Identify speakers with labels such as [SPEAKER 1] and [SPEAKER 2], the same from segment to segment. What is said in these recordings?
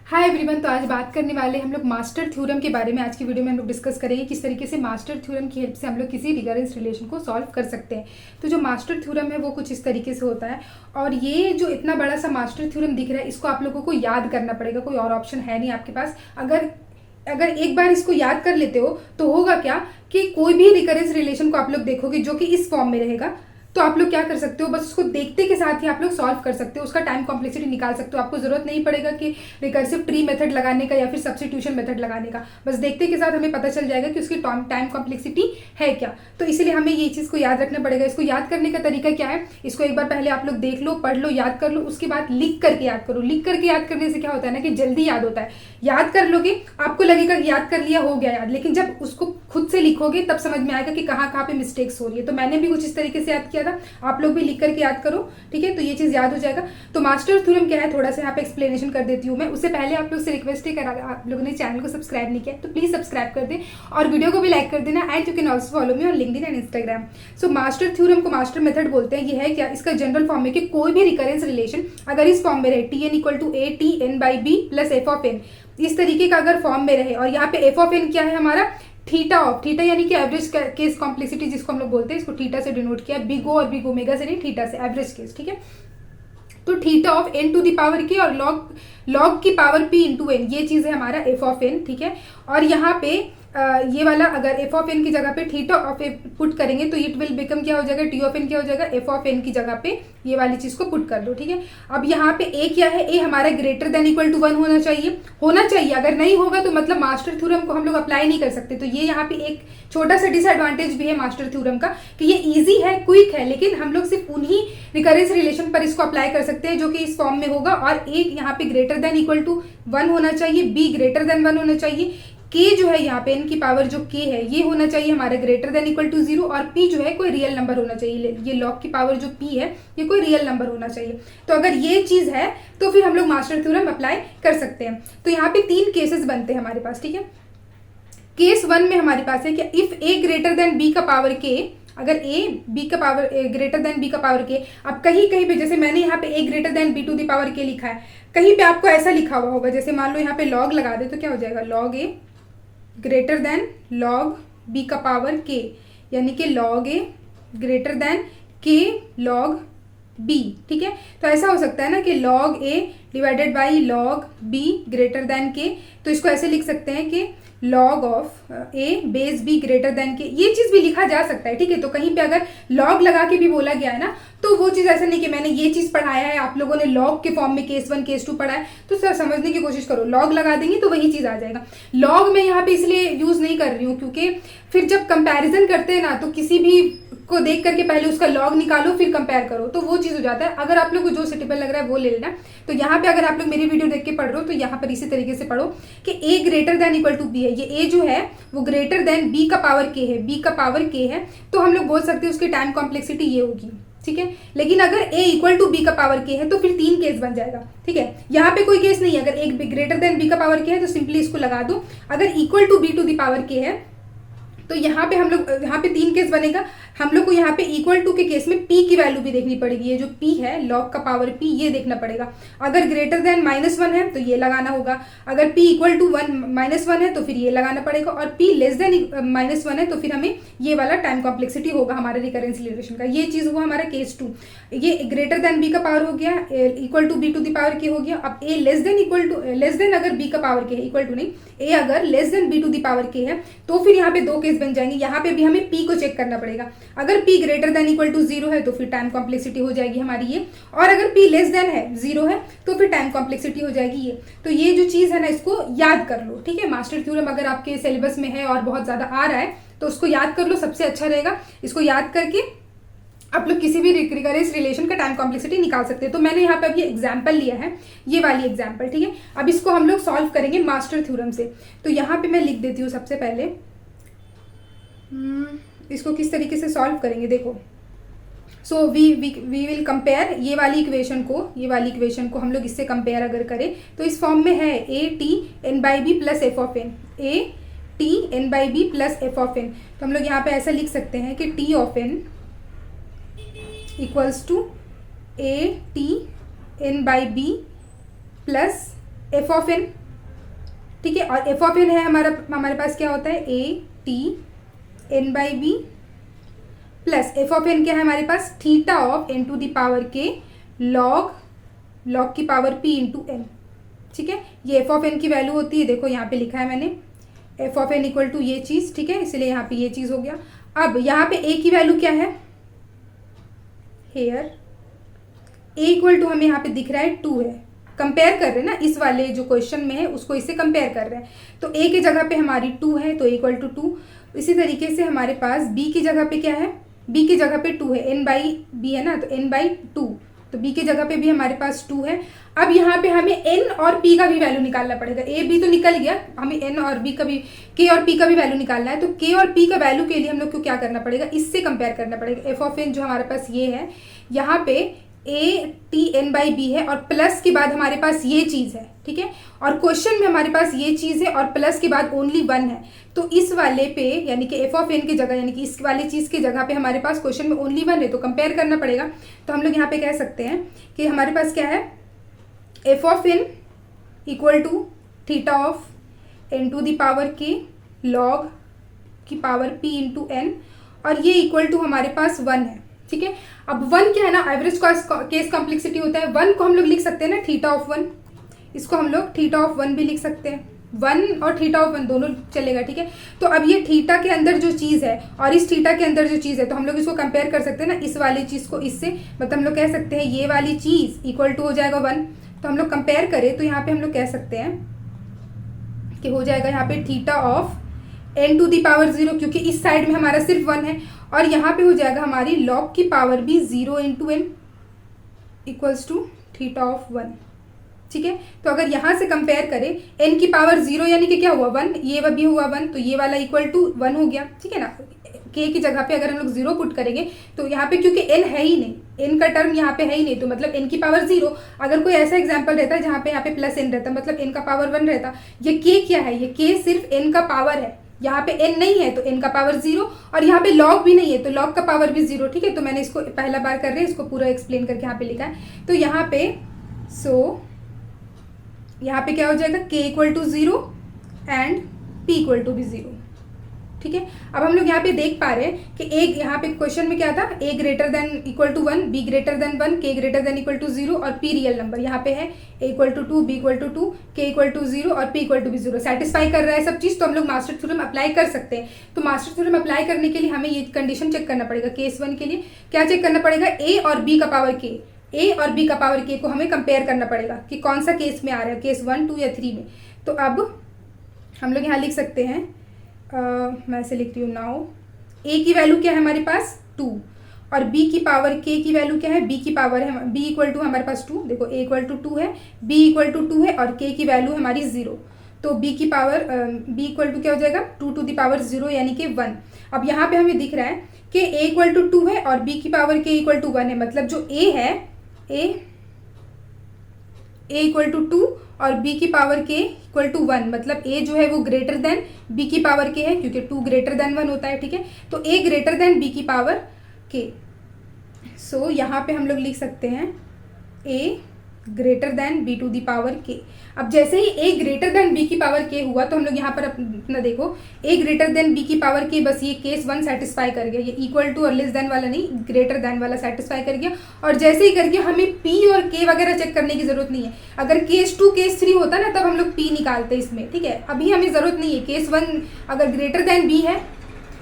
[SPEAKER 1] Hi everyone. तो आज बात करने वाले हम लोग मास्टर थ्योरम के बारे में। आज की वीडियो में हम लोग डिस्कस करेंगे किस तरीके से मास्टर थ्योरम की हेल्प से हम लोग किसी रिकरेंस रिलेशन को सॉल्व कर सकते हैं। तो जो मास्टर थ्योरम है वो कुछ इस तरीके से होता है, और ये जो इतना बड़ा सा मास्टर थ्योरम दिख रहा है इसको आप लोगों को याद करना पड़ेगा। कोई और ऑप्शन है नहीं आपके पास। अगर एक बार इसको याद कर लेते हो तो होगा क्या कि कोई भी रिकरेंस रिलेशन को आप लोग देखोगे जो कि इस फॉर्म में रहेगा, तो आप लोग क्या कर सकते हो, बस उसको देखते के साथ ही आप लोग सॉल्व कर सकते हो, उसका टाइम कॉम्प्लेक्सिटी निकाल सकते हो। आपको जरूरत नहीं पड़ेगा कि रिकर्सिव ट्री मेथड लगाने का या फिर सब्स्टिट्यूशन मेथड लगाने का। बस देखते के साथ हमें पता चल जाएगा कि उसकी टाइम कॉम्प्लेक्सिटी है क्या। तो इसलिए हमें ये चीज़ को याद रखना पड़ेगा। इसको याद करने का तरीका क्या है, इसको एक बार पहले आप लोग देख लो, पढ़ लो, याद कर लो, उसके बाद लिख करके याद करो। लिख करके याद करने से क्या होता है ना कि जल्दी याद होता है। याद कर लोगे, आपको लगेगा याद कर लिया, हो गया याद, लेकिन जब उसको खुद से लिखोगे तब समझ में आएगा कि कहाँ कहाँ पे मिस्टेक्स हो रही है। तो मैंने भी कुछ इस तरीके से याद किया था, आप लोग भी लिख करके याद करो, ठीक है। तो ये चीज़ याद हो जाएगा। तो मास्टर थ्योरम क्या है थोड़ा सा यहाँ पे एक्सप्लेनेशन कर देती हूँ मैं। उससे पहले आप लोग से रिक्वेस्ट ही करा, आप लोगों ने चैनल को सब्सक्राइब नहीं किया तो प्लीज़ सब्सक्राइब कर दें और वीडियो को भी लाइक कर देना। And you can also follow me on LinkedIn and Instagram. So master theorem को मास्टर मेथड बोलते हैं। ये है क्या, इसका जनरल फॉर्म है कि कोई भी रिकरेंस रिलेशन अगर इस फॉर्म में रहे, T N equal to A T N by B plus F of N, इस तरीके का अगर फॉर्म में रहे, और यहाँ पे एफ ऑफ एन क्या है हमारा, थीटा ऑफ, थीटा यानी कि एवरेज केस कॉम्प्लेक्सिटी जिसको हम लोग बोलते हैं, इसको थीटा से डिनोट किया, बिग ओ और बिग ओमेगा से नहीं, थीटा से, एवरेज केस, ठीक है। तो theta of N to the power K और लॉग की पावर पी इंटू एन, ये चीज़ है हमारा एफ ऑफ एन, ठीक है। और यहाँ पे ये वाला अगर एफ ऑफ एन की जगह पे थीटा ऑफ ए पुट करेंगे तो इट विल बिकम क्या हो जाएगा, टी ऑफ एन क्या हो जाएगा, एफ ऑफ एन की जगह पे ये वाली चीज़ को पुट कर दो, ठीक है। अब यहाँ पे ए क्या है, ए हमारा ग्रेटर देन इक्वल टू 1 होना चाहिए। अगर नहीं होगा तो मतलब मास्टर थ्योरम को हम लोग अप्लाई नहीं कर सकते। तो ये यहाँ पे एक छोटा सा डिसएडवांटेज भी है मास्टर थ्योरम का कि ये ईजी है, क्विक है, लेकिन हम लोग सिर्फ उन्हीं रिकरेंस रिलेशन पर इसको अप्लाई कर सकते हैं जो कि इस फॉर्म में होगा। और एक यहाँ पे ग्रेटर देन इक्वल टू 1 होना चाहिए, बी ग्रेटर देन 1 होना चाहिए, के जो है यहाँ पे इनकी पावर जो के है ये होना चाहिए हमारा ग्रेटर देन इक्वल टू 0, और पी जो है कोई रियल नंबर होना चाहिए। ये लॉग की पावर जो पी है ये कोई रियल नंबर होना चाहिए। तो अगर ये चीज़ है तो फिर हम लोग मास्टर थ्योरम अप्लाई कर सकते हैं। तो यहाँ पे 3 केसेस बनते हैं हमारे पास, ठीक है। केस 1 में हमारे पास है कि if A greater than B का पावर के, अगर ए बी का पावर ग्रेटर देन बी का पावर के, अब कहीं कहीं पे जैसे मैंने यहाँ पे A greater than B to the power K लिखा है, कहीं पे आपको ऐसा लिखा हुआ होगा, जैसे मान लो यहाँ पे लॉग लगा दे तो क्या हो जाएगा, लॉग ए ग्रेटर देन लॉग बी का पावर के, यानी कि लॉग ए ग्रेटर देन के लॉग बी, ठीक है। तो ऐसा हो सकता है ना कि log A divided by log be greater than के, तो इसको ऐसे लिख सकते हैं कि log of A base be greater than के, ये चीज़ भी लिखा जा सकता है, ठीक है। तो कहीं पे अगर लॉग लगा के भी बोला गया है ना, तो वो चीज़ ऐसा नहीं कि मैंने ये चीज़ पढ़ाया है, आप लोगों ने लॉग के फॉर्म में केस 1 केस 2 पढ़ा है, तो सर समझने की कोशिश करो, लॉग लगा देंगे तो वही चीज़ आ जाएगा। लॉग मैं यहाँ पे इसलिए यूज़ नहीं कर रही हूँ क्योंकि फिर जब कंपैरिजन करते हैं ना, तो किसी भी को देख करके पहले उसका लॉग निकालो फिर कंपेयर करो, तो वो चीज़ हो जाता है। अगर आप लोग को जो सुटेबल लग रहा है वो ले लेना। तो यहाँ पे अगर आप लोग मेरी वीडियो देख के पढ़ रहे हो तो यहाँ पर इसी तरीके से पढ़ो कि A greater than equal to B है, ये ए जो है वो ग्रेटर देन बी का पावर के है, बी का पावर के है, तो हम लोग बोल सकते हैं उसकी टाइम कॉम्प्लेक्सिटी ये होगी, ठीक है। लेकिन अगर ए इक्वल टू बी का पावर के है तो फिर 3 केस बन जाएगा, ठीक है। यहाँ पे कोई केस नहीं है, अगर एक ग्रेटर देन बी का पावर के है तो सिंपली इसको लगा दो। अगर equal to B to the power K है तो यहाँ पे हम लोग, यहाँ पे 3 केस बनेगा। हम लोग को यहाँ पे इक्वल टू के केस में पी की वैल्यू भी देखनी पड़ेगी, ये जो पी है लॉग का पावर पी, ये देखना पड़ेगा। अगर ग्रेटर देन -1 है तो ये लगाना होगा, अगर पी इक्वल टू -1 है तो फिर ये लगाना पड़ेगा, और पी लेस देन -1 है तो फिर हमें ये वाला टाइम कॉम्प्लेक्सिटी होगा हमारे रिकरेंस रिलेशन का। ये चीज़ हुआ हमारा केस 2। ये ग्रेटर देन बी का पावर हो गया, equal to B to the power K हो गया। अब ए लेस देन अगर बी का पावर के है, इक्वल टू नहीं, ए अगर less than B to the power K है तो फिर यहाँ पे 2 केस बन जाएंगे। यहाँ पे भी हमें पी को चेक करना पड़ेगा। अगर p greater than equal to 0 है तो फिर टाइम कॉम्प्लेक्सिटी हो जाएगी हमारी ये, और अगर p लेस देन है 0 है तो फिर टाइम कॉम्प्लेक्सिटी हो जाएगी ये। तो ये जो चीज़ है ना इसको याद कर लो, ठीक है। मास्टर थ्योरम अगर आपके सिलेबस में है और बहुत ज़्यादा आ रहा है तो उसको याद कर लो, सबसे अच्छा रहेगा। इसको याद करके आप लोग किसी भी रिकरेंस रिलेशन का टाइम कॉम्प्लेक्सिटी निकाल सकते हैं। तो मैंने यहाँ पे अभी एग्जाम्पल लिया है, ये वाली एग्जाम्पल, ठीक है। अब इसको हम लोग सॉल्व करेंगे मास्टर थ्योरम से। तो यहाँ पे मैं लिख देती हूँ सबसे पहले, इसको किस तरीके से सॉल्व करेंगे देखो। सो वी विल कंपेयर ये वाली इक्वेशन को हम लोग इससे कंपेयर अगर करें तो इस फॉर्म में है ए T N by B plus F of n, a T N by B plus F of n. तो हम लोग यहाँ पे ऐसा लिख सकते हैं कि T of n equals to A T N by B plus F of n, ठीक है। और एफ ऑफ एन है हमारे पास क्या होता है, ए T N by B plus F of N क्या है हमारे पास, theta of N to the power के लॉग की पावर पी इंटू एन। ठीक है, ये एफ ऑफ एन की वैल्यू होती है, देखो यहाँ पे लिखा है मैंने F of N equal to ये चीज़। ठीक है, इसलिए यहाँ पे ये चीज़ हो गया। अब यहाँ पे ए की वैल्यू क्या है, हेयर ए इक्वल टू हमें यहाँ पे दिख रहा है 2 है। कंपेयर कर रहे हैं ना, इस वाले जो क्वेश्चन में है उसको इससे कंपेयर कर रहे हैं, तो ए की जगह पे हमारी 2 है तो इक्वल टू 2। इसी तरीके से हमारे पास बी की जगह पे क्या है, बी की जगह पे 2 है, एन बाई बी है ना, तो एन बाई 2, तो बी की जगह पे भी हमारे पास 2 है। अब यहाँ पे हमें एन और पी का भी वैल्यू निकालना पड़ेगा, ए बी तो निकल गया, हमें एन और बी का भी, के और पी का भी वैल्यू निकालना है। तो के और पी का वैल्यू के लिए हम लोग को क्या करना पड़ेगा, इससे कंपेयर करना पड़ेगा। एफ ऑफ एन जो हमारे पास ये है, यहाँ पे a T N by b है और प्लस के बाद हमारे पास ये चीज़ है। ठीक है, और क्वेश्चन में हमारे पास ये चीज़ है और प्लस के बाद ओनली 1 है, तो इस वाले पे यानी कि एफ ऑफ एन की जगह, यानी कि इस वाली चीज़ की जगह पे हमारे पास क्वेश्चन में ओनली 1 है, तो कंपेयर करना पड़ेगा। तो हम लोग यहाँ पे कह सकते हैं कि हमारे पास क्या है, f of N equal to theta of N to the power के लॉग की पावर पी इंटू एन, और ये इक्वल टू हमारे पास 1 है। ठीक है, अब 1 क्या है ना, एवरेज केस कॉम्प्लेक्सिटी होता है। 1 को हम लोग लिख सकते हैं ना थीटा ऑफ 1, इसको हम लोग थीटा ऑफ 1 भी लिख सकते हैं, 1 और थीटा ऑफ 1 दोनों चलेगा। ठीक है, तो अब ये थीटा के अंदर जो चीज़ है और इस थीटा के अंदर जो चीज़ है, तो हम लोग इसको कंपेयर कर सकते हैं ना, इस वाली चीज़ को इससे, मतलब हम लोग कह सकते हैं ये वाली चीज़ इक्वल टू हो जाएगा 1। तो हम लोग कंपेयर करें तो यहाँ पे हम लोग कह सकते हैं कि हो जाएगा यहाँ पे theta of N to the power 0, क्योंकि इस साइड में हमारा सिर्फ 1 है, और यहाँ पे हो जाएगा हमारी लॉग की पावर भी 0 into n equals to theta of 1। ठीक है, तो अगर यहाँ से कंपेयर करें n की पावर 0 यानी कि क्या हुआ 1, ये भी हुआ 1, तो ये वाला इक्वल टू 1 हो गया। ठीक है ना, k की जगह पे अगर हम लोग 0 पुट करेंगे तो यहाँ पे क्योंकि n है ही नहीं, n का टर्म यहाँ पे है ही नहीं, तो मतलब n की पावर 0। अगर कोई ऐसा एग्जाम्पल रहता है जहाँ पे यहाँ पे प्लस n रहता, मतलब n का पावर 1 रहता। ये k क्या है, ये k सिर्फ n का पावर है, यहाँ पे n नहीं है तो n का पावर 0, और यहाँ पे log भी नहीं है तो log का पावर भी 0। ठीक है, तो मैंने इसको पहला बार कर रहे हैं, इसको पूरा एक्सप्लेन करके यहाँ पे लिखा है। तो यहाँ पे यहाँ पे क्या हो जाएगा, k equal to 0 and p equal to भी 0। ठीक है, अब हम लोग यहाँ पे देख पा रहे हैं कि एक यहाँ पे क्वेश्चन में क्या था, a greater than equal to 1, b greater than 1, k greater than equal to 0 और p रियल नंबर। यहाँ पे है a equal to 2, b equal to 2, k equal to 0 और p इक्वल टू भी 0। सेटिस्फाई कर रहा है सब चीज़, तो हम लोग मास्टर थ्योरम अप्लाई कर सकते हैं। तो मास्टर थ्योरम अप्लाई करने के लिए हमें ये कंडीशन चेक करना पड़ेगा। केस 1 के लिए क्या चेक करना पड़ेगा, a और b का पावर k, a और b का पावर k को हमें कंपेयर करना पड़ेगा कि कौन सा केस में आ रहा है, केस 1, 2 या 3 में। तो अब हम लोग यहाँ लिख सकते हैं, मैं ऐसे लिख रही हूँ, नाउ a की वैल्यू क्या है हमारे पास 2, और b की पावर k की वैल्यू क्या है, b की पावर है b इक्वल टू हमारे पास 2, देखो a इक्वल टू 2 है, b इक्वल टू 2 है और k की वैल्यू हमारी 0। तो b की पावर b इक्वल टू क्या हो जाएगा 2 टू द पावर 0 यानी कि 1। अब यहाँ पे हमें दिख रहा है कि a इक्वल टू 2 है और b की पावर k इक्वल टू 1 है, मतलब जो a है a इक्वल टू 2 और b की पावर k इक्वल टू 1, मतलब a जो है वो ग्रेटर देन b की पावर k है, क्योंकि 2 ग्रेटर देन 1 होता है। ठीक है, तो a ग्रेटर देन b की पावर k। सो यहाँ पे हम लोग लिख सकते हैं a greater than b to the power k। अब जैसे ही a ग्रेटर देन b की पावर k हुआ तो हम लोग यहाँ पर अपना देखो a ग्रेटर देन b की पावर k, बस ये केस 1 सेटिस्फाई कर गया, ये इक्वल टू और लेस देन वाला नहीं, ग्रेटर देन वाला सेटिस्फाई कर गया। और जैसे ही कर गया हमें p और k वगैरह चेक करने की जरूरत नहीं है। अगर केस 2 केस 3 होता ना तब हम लोग p निकालते इसमें। ठीक है, अभी हमें जरूरत नहीं है। केस 1 अगर ग्रेटर देन b है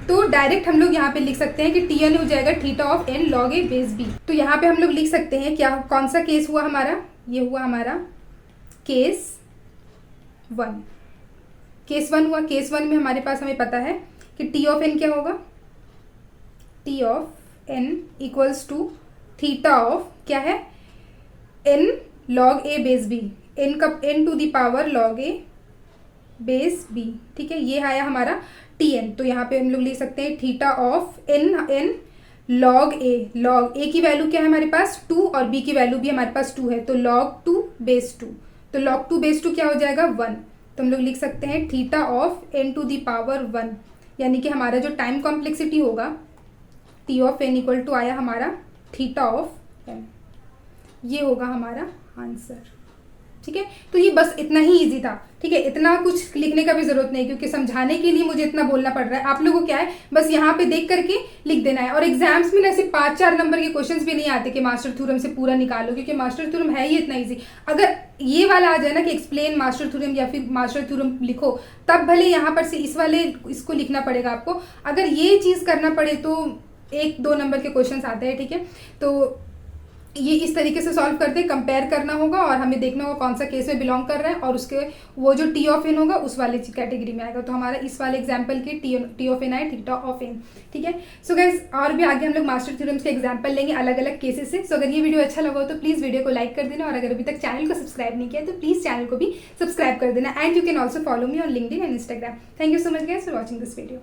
[SPEAKER 1] तो डायरेक्ट हम लोग यहाँ पे लिख सकते हैं कि Tn हो जाएगा theta of n log a base b। तो यहाँ पे हम लोग लिख सकते हैं क्या, कौन सा केस हुआ हमारा, ये हुआ हमारा केस 1। केस 1 हुआ, केस 1 में हमारे पास हमें पता है कि T ऑफ n क्या होगा, T of n equals to theta of क्या है n log a base b, n का n to the power log a base b। ठीक है, ये आया हमारा Tn। तो यहाँ पे हम लोग लिख सकते हैं theta of n log a की वैल्यू क्या है हमारे पास 2 और b की वैल्यू भी हमारे पास 2 है, तो log 2 बेस 2, तो log 2 बेस 2 क्या हो जाएगा 1। तो हम लोग लिख सकते हैं theta of n to the power 1, यानी कि हमारा जो टाइम कॉम्प्लेक्सिटी होगा T of n equal to आया हमारा थीटा ऑफ n। ये होगा हमारा आंसर। ठीक है। तो ये बस इतना ही ईजी था, ठीक है, इतना कुछ लिखने का भी जरूरत नहीं, क्योंकि समझाने के लिए मुझे इतना बोलना पड़ रहा है। आप लोगों को क्या है, बस यहाँ पे देख करके लिख देना है। और एग्जाम्स में ना ऐसे 5-4 नंबर के क्वेश्चंस भी नहीं आते कि मास्टर थ्योरम से पूरा निकालो, क्योंकि मास्टर थ्योरम है ही इतना ईजी। अगर ये वाला आ जाए ना कि एक्सप्लेन मास्टर थ्योरम या फिर मास्टर थ्योरम लिखो, तब भले यहाँ पर से इसको लिखना पड़ेगा आपको। अगर ये चीज़ करना पड़े तो 1-2 नंबर के क्वेश्चंस आते हैं, ठीक है। तो ये इस तरीके से सॉल्व करते हैं, कंपेयर करना होगा और हमें देखना होगा कौन सा केस में बिलोंग कर रहा है, और उसके वो जो टी ऑफ एन होगा उस वाले कैटेगरी में आएगा। तो हमारा इस वाले एग्जाम्पल की टी ऑफ एन आए, थीटा ऑफ एन, ठीक है। सो गाइस, और भी आगे हम लोग मास्टर थ्योरम्स के एग्जाम्पल लेंगे अलग अलग केसेस से। सो अगर ये वीडियो अच्छा लगा हो तो प्लीज़ वीडियो को लाइक कर देना, और अगर अभी तक चैनल को सब्सक्राइब नहीं किया तो प्लीज़ चैनल को भी सब्सक्राइब कर देना। And you can also follow me on LinkedIn and Instagram. Thank you so much guys for watching this video.